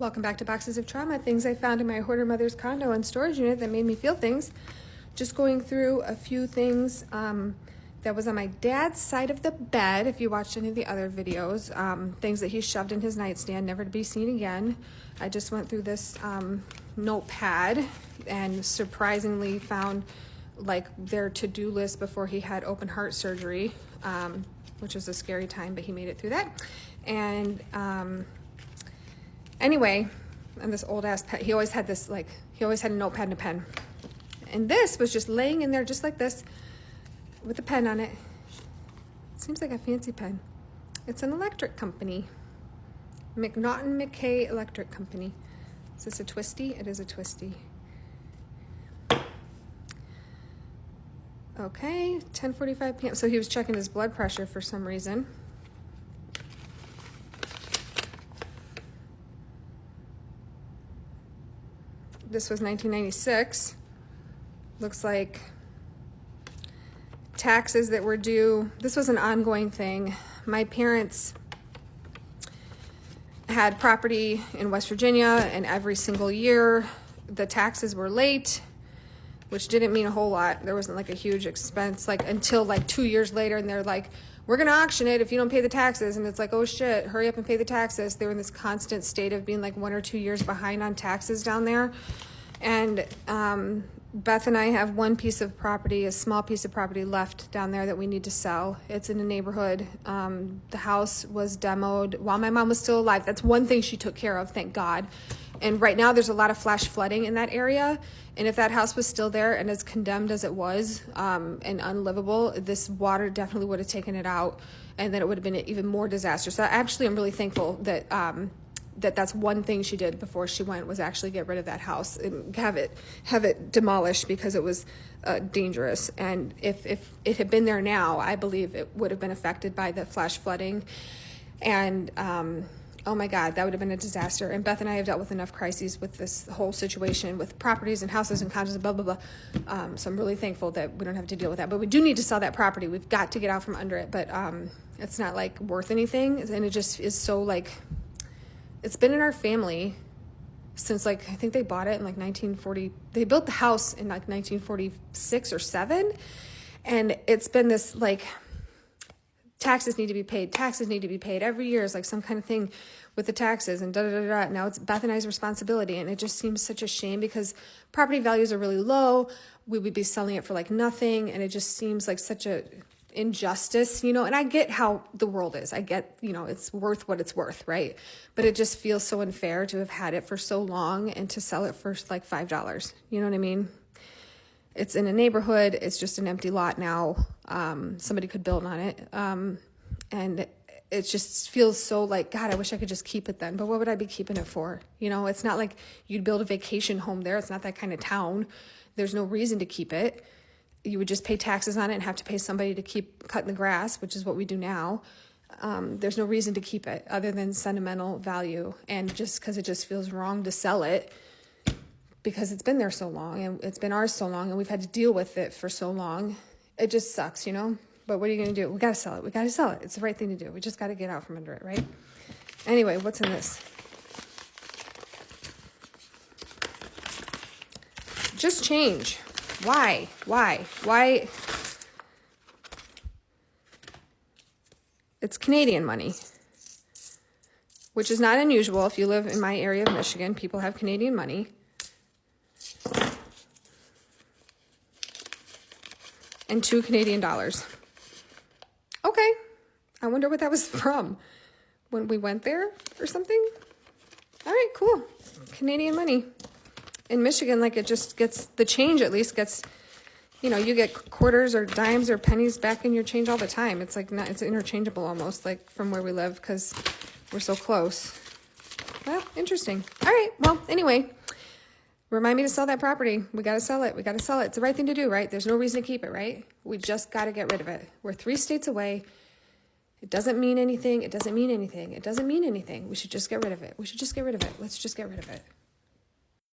Welcome back to Boxes of Trauma, things I found in my hoarder mother's condo and storage unit that made me feel things. Just going through a few things that was on my dad's side of the bed, if you watched any of the other videos, things that he shoved in his nightstand, never to be seen again. I just went through this notepad and surprisingly found like their to-do list before he had open heart surgery, which was a scary time, but he made it through that. And anyway, and this old ass pet, he always had this, like, he always had a notepad and a pen. And this was just laying in there just like this with a pen on it. It seems like a fancy pen. It's an electric company. McNaughton McKay Electric Company. Is this a twisty? It is a twisty. Okay, 10:45 p.m. So he was checking his blood pressure for some reason. This was 1996. Looks like taxes that were due. This was an ongoing thing. My parents had property in West Virginia, and every single year the taxes were late, which didn't mean a whole lot. There wasn't like a huge expense, like until like 2 years later, and they're like, we're gonna auction it if you don't pay the taxes. And it's like, oh shit, hurry up and pay the taxes. They were in this constant state of being like 1 or 2 years behind on taxes down there. And Beth and I have one piece of property, a small piece of property left down there that we need to sell. It's in a neighborhood. The house was demoed while my mom was still alive. That's one thing she took care of, thank God. And right now there's a lot of flash flooding in that area. And if that house was still there and as condemned as it was, and unlivable, this water definitely would have taken it out, and then it would have been even more disastrous. So actually I'm really thankful that that's one thing she did before she went, was actually get rid of that house and have it demolished, because it was dangerous. And if it had been there now, I believe it would have been affected by the flash flooding. And oh my God, that would have been a disaster. And Beth and I have dealt with enough crises with this whole situation with properties and houses and condos and blah, blah, blah. So I'm really thankful that we don't have to deal with that. But we do need to sell that property. We've got to get out from under it. But it's not like worth anything. And it just is so like, it's been in our family since, like, I think they bought it in like 1940. They built the house in like 1946 or 7. And it's been this like, taxes need to be paid every year. Is like some kind of thing with the taxes and da-da-da-da. Now it's Beth and I's responsibility. And it just seems such a shame, because property values are really low. We would be selling it for like nothing. And it just seems like such a injustice, you know. And I get how the world is. I get, you know, it's worth what it's worth, right? But it just feels so unfair to have had it for so long and to sell it for like $5. You know what I mean? It's in a neighborhood. It's just an empty lot now. Somebody could build on it. And it just feels so like, God, I wish I could just keep it then. But what would I be keeping it for? You know, it's not like you'd build a vacation home there. It's not that kind of town. There's no reason to keep it. You would just pay taxes on it and have to pay somebody to keep cutting the grass, which is what we do now. There's no reason to keep it other than sentimental value. And just because it just feels wrong to sell it, because it's been there so long and it's been ours so long and we've had to deal with it for so long. It just sucks, you know? But what are you going to do? We got to sell it. We got to sell it. It's the right thing to do. We just got to get out from under it, right? Anyway, what's in this? Just change. Why? It's Canadian money, which is not unusual. If you live in my area of Michigan, people have Canadian money. And $2 Canadian. Okay. I wonder what that was from. When we went there or something? All right, cool. Canadian money. In Michigan, like, it just gets, the change at least gets, you know, you get quarters or dimes or pennies back in your change all the time. It's like, not, it's interchangeable almost, like, from where we live, because we're so close. Well, interesting. All right, well, anyway, remind me to sell that property. We got to sell it. We got to sell it. It's the right thing to do, right? There's no reason to keep it, right? We just got to get rid of it. We're 3 states away. It doesn't mean anything. It doesn't mean anything. It doesn't mean anything. We should just get rid of it. We should just get rid of it. Let's just get rid of it.